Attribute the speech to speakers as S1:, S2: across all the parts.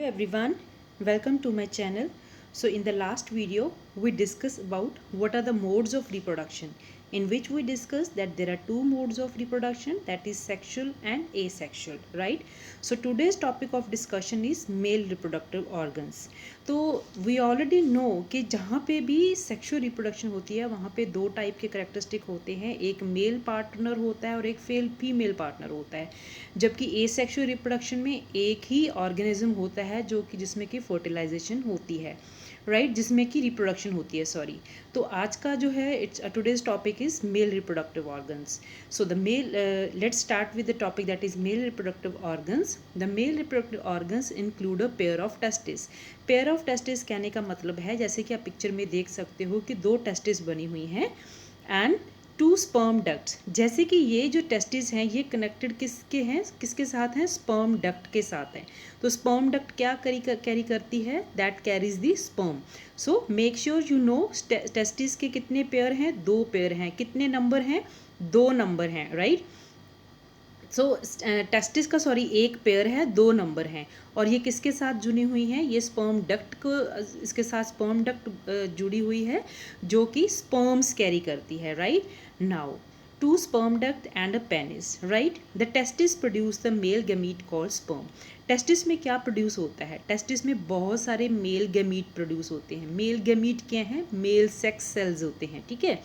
S1: everyone, welcome to my channel. So in the last video we discussed about what are the modes of reproduction, in which we discussed that there are two modes of reproduction, that is sexual and asexual, right? So today's topic of discussion is male reproductive organs. तो we already know कि जहाँ पे भी sexual reproduction होती है वहाँ पे दो टाइप के करेक्टरिस्टिक होते हैं, एक मेल पार्टनर होता है और एक फीमेल पार्टनर होता है, जबकि एसेक्सुअल रिप्रोडक्शन में एक ही ऑर्गेनिज्म होता है जो कि जिसमें कि फर्टिलाइजेशन होती है, राइट, जिसमें कि रिप्रोडक्शन होती है, सॉरी। तो आज का जो है it's today's topic is male reproductive organs. So the male let's start with the topic that is male reproductive organs. The male reproductive organs include a pair of testis. Pair of testis कहने का मतलब है, जैसे कि आप picture में देख सकते हो कि दो टेस्टिस बनी हुई हैं एंड टू स्पर्म डक्ट्स. जैसे कि ये जो टेस्टिस हैं ये कनेक्टेड किसके साथ हैं? स्पर्म डक्ट के साथ हैं. तो स्पर्म डक्ट क्या कैरी करती है? That carries the sperm. So make sure you no testis के कितने पेयर हैं? दो पेयर हैं. कितने नंबर हैं? दो नंबर हैं, राइट. सो टेस्टिस का एक पेयर है, दो नंबर हैं. और ये किसके साथ जुड़ी हुई हैं? ये स्पर्म डक्ट को, इसके साथ स्पर्म डक्ट जुड़ी हुई है जो कि स्पर्म्स कैरी करती है, right. Now two sperm duct and a penis, right? The testis produce the male gamete called sperm. Testis में क्या प्रोड्यूस होता है? टेस्टिस में बहुत सारे मेल गैमीट प्रोड्यूस होते हैं. मेल गैमीट क्या हैं? मेल सेक्स सेल्स होते हैं, ठीक है,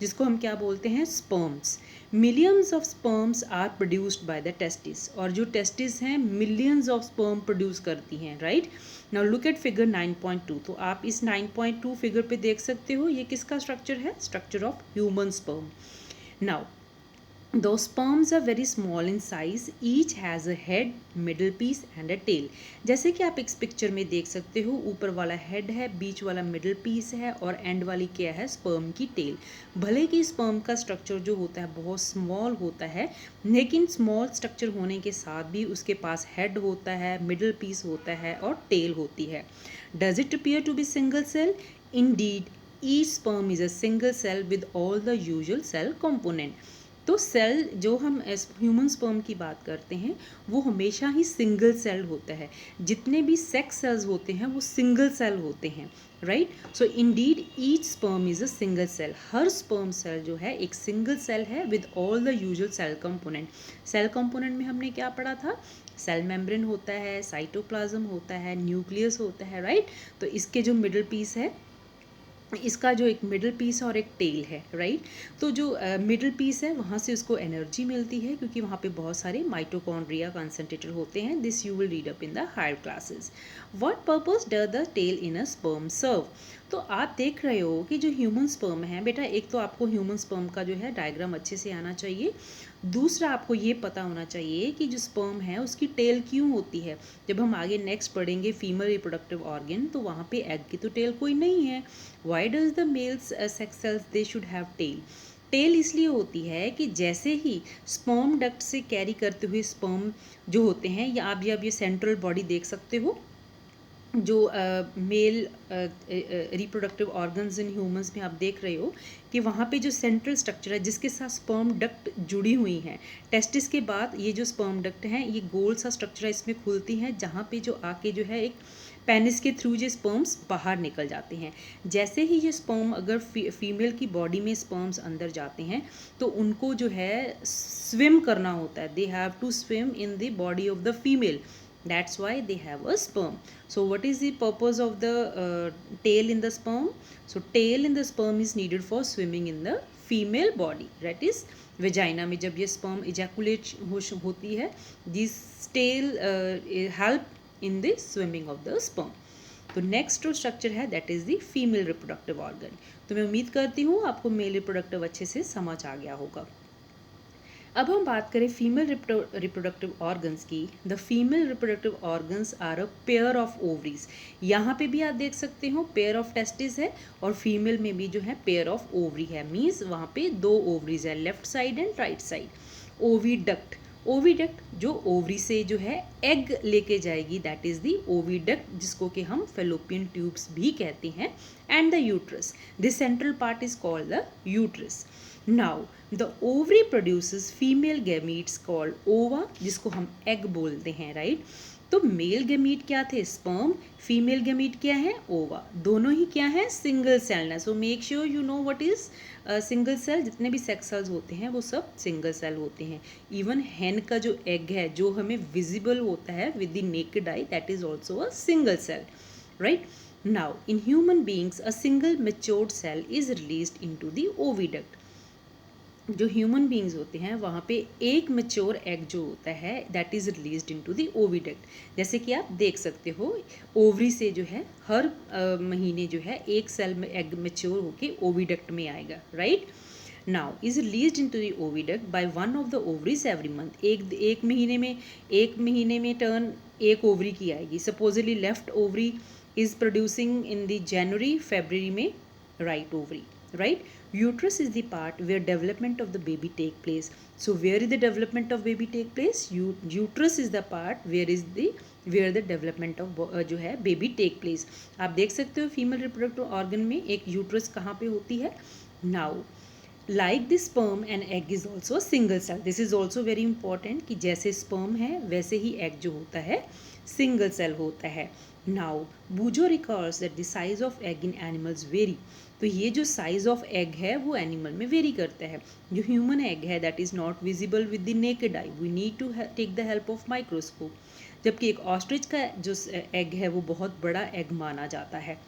S1: जिसको हम क्या बोलते हैं? Sperms. Millions of sperms are produced by the testis. और जो टेस्टिस हैं मिलियंस ऑफ स्पर्म प्रोड्यूस करती हैं, right. Now look at figure 9.2. तो आप इस 9.2 फिगर पे देख सकते हो ये किसका स्ट्रक्चर है? Structure of human sperm. Now, those sperms are very small in size. Each has a head, middle piece and a tail. जैसे कि आप इस पिक्चर में देख सकते हो, ऊपर वाला हेड है, बीच वाला मिडल पीस है और एंड वाली क्या है? स्पर्म की टेल. भले कि स्पर्म का स्ट्रक्चर जो होता है बहुत स्मॉल होता है, लेकिन स्मॉल स्ट्रक्चर होने के साथ भी उसके पास हेड होता है, मिडल पीस होता है और टेल होती है. Does it appear to be single cell? Indeed, each sperm is a single cell with all the usual cell component. तो सेल जो हम ह्यूमन स्पर्म की बात करते हैं वो हमेशा ही सिंगल सेल होता है. जितने भी सेक्स सेल्स होते हैं वो सिंगल सेल होते हैं, right. So indeed each sperm is a single cell. हर स्पर्म सेल जो है एक सिंगल सेल है with all the usual cell component. Cell component में हमने क्या पढ़ा था? सेल मेम्ब्रेन होता है, साइटोप्लाज्म होता है, न्यूक्लियस होता है, राइट. तो इसके जो मिडल पीस है, इसका जो एक मिडल पीस और एक टेल है, राइट. तो जो मिडल पीस है वहाँ से उसको एनर्जी मिलती है क्योंकि वहाँ पे बहुत सारे माइटोकॉन्ड्रिया कंसंट्रेटेड होते हैं. This you will read up in the higher classes. What purpose does the tail in a sperm serve? तो आप देख रहे हो कि जो ह्यूमन स्पर्म है, बेटा एक तो आपको ह्यूमन स्पर्म का जो है डायग्राम अच्छे से आना चाहिए. दूसरा आपको ये पता होना चाहिए कि जो स्पर्म है उसकी टेल क्यों होती है. जब हम आगे नेक्स्ट पढ़ेंगे फीमेल रिप्रोडक्टिव ऑर्गन तो वहाँ पे एग की तो टेल कोई नहीं है. Why does the males sex cells they should have tail? Tail इसलिए होती है कि जैसे ही स्पर्म डक्ट से कैरी करते हुए स्पर्म जो होते हैं, या आप ये सेंट्रल बॉडी देख सकते हो जो mail reproductive organs in humans में आप देख रहे हो कि वहाँ पे जो सेंट्रल स्ट्रक्चर है जिसके साथ स्पर्म डक्ट जुड़ी हुई हैं. टेस्टिस के बाद ये जो स्पर्म डक्ट हैं ये गोल सा स्ट्रक्चर है, इसमें खुलती हैं जहाँ पे जो आके जो है एक पेनिस के थ्रू ये स्पर्म्स बाहर निकल जाते हैं. जैसे ही ये स्पर्म अगर फीमेल की बॉडी में स्पर्म्स अंदर जाते हैं तो उनको जो है स्विम करना होता है. They have to swim in the body of the female. That's why they have a sperm. So what is the purpose of the tail in the sperm? So tail in the sperm is needed for swimming in the female body, that is vagina में जब ये sperm ejaculate होती है, this tail help in the swimming of the sperm. तो next जो structure है that is the female reproductive organ. तो मैं उम्मीद करती हूँ आपको मेल रिप्रोडक्टिव अच्छे से समझ आ गया होगा. अब हम बात करें फीमेल रिप्रोडक्टिव ऑर्गन्स की. The female reproductive organs are a pair of ovaries. यहाँ पे भी आप देख सकते हो पेयर ऑफ टेस्टिस है और फीमेल में भी जो है पेयर ऑफ ओवरी है. मीन्स वहाँ पे दो ओवरीज है, left side and right side. Oviduct, oviduct जो ओवरी से जो है एग लेके जाएगी, दैट इज़ दी ओविडक्ट, जिसको कि हम फेलोपियन ट्यूब्स भी कहते हैं. And the uterus, this central part is called the uterus. Now the ovary produces female gametes called ओवा, जिसको हम एग बोलते हैं, राइट. तो मेल गैमीट क्या थे? स्पर्म। फीमेल गैमीट क्या है? ओवा। दोनों ही क्या है? सिंगल सेल है। So make sure you know what is single cell. जितने भी सेक्स सेल्स होते हैं वो सब सिंगल सेल होते हैं। इवन हैन का जो एग है जो हमें विजिबल होता है with the naked eye, that is also a single cell, right? Now, in human beings, a single matured cell is released into the oviduct. जो ह्यूमन बींग्स होते हैं वहाँ पे एक मेच्योर एग जो होता है that is released into the oviduct. जैसे कि आप देख सकते हो ओवरी से जो है हर महीने जो है एक सेल में एग मेच्योर होके ओविडक्ट में आएगा, right? Now is released into the oviduct by one of the ovaries every month. एक महीने में टर्न एक ओवरी की आएगी। Supposedly left ovary is producing in the January February में right ovary, right? Uterus is the part where development of the baby take place. So where is the development of baby take place? Uterus is the part where the development of जो है baby take place. आप देख सकते हो female reproductive organ में एक uterus कहाँ पे होती है? Now like the sperm and egg is also a single cell. This is also very important कि जैसे sperm है वैसे ही egg जो होता है सिंगल सेल होता है। Now Bujo records that the size of egg in animals vary. तो ये जो साइज ऑफ एग है वो एनिमल में वेरी करता है। जो ह्यूमन एग है that is not visible with the naked eye, we need to take the help of microscope. जबकि एक ऑस्ट्रिच का जो एग है वो बहुत बड़ा एग माना जाता है।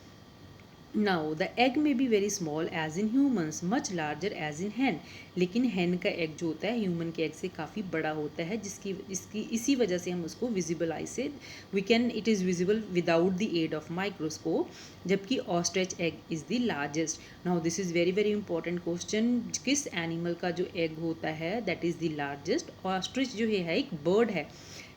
S1: Now the egg may be very small as in humans, much larger as in hen. लेकिन हैन का एग जो होता है ह्यूमन के एग से काफ़ी बड़ा होता है, इसी वजह से हम उसको विजिबल आई से it is visible without the aid of microscope. जबकि ostrich egg is the largest. Now this is very very important question, किस एनिमल का जो एग होता है that is the largest? Ostrich जो है एक बर्ड है,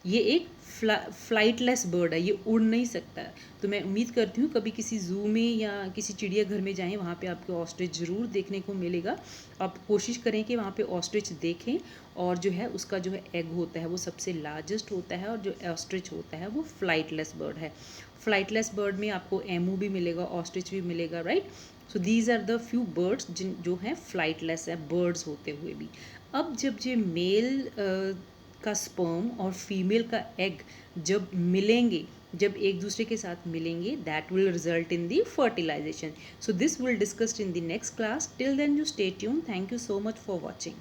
S1: ये एक फ्लाइटलेस बर्ड है, ये उड़ नहीं सकता। तो मैं उम्मीद करती हूँ कभी किसी ज़ू में या किसी चिड़ियाघर में जाएं, वहाँ पे आपको ऑस्ट्रिच ज़रूर देखने को मिलेगा। आप कोशिश करें कि वहाँ पे ऑस्ट्रिच देखें, और जो है उसका जो है एग होता है वो सबसे लार्जेस्ट होता है, और जो ऑस्ट्रिच होता है वो फ्लाइटलेस बर्ड है। फ्लाइटलेस बर्ड में आपको एमू भी मिलेगा, ऑस्ट्रिच भी मिलेगा, right? So these are the few birds जो हैं फ्लाइटलेस है बर्ड्स होते हुए भी। अब जब ये मेल का स्पर्म और फीमेल का एग जब मिलेंगे, जब एक दूसरे के साथ मिलेंगे, that will result in the fertilization. So this will discussed in the next class. Till then you stay tune. Thank you so much for watching.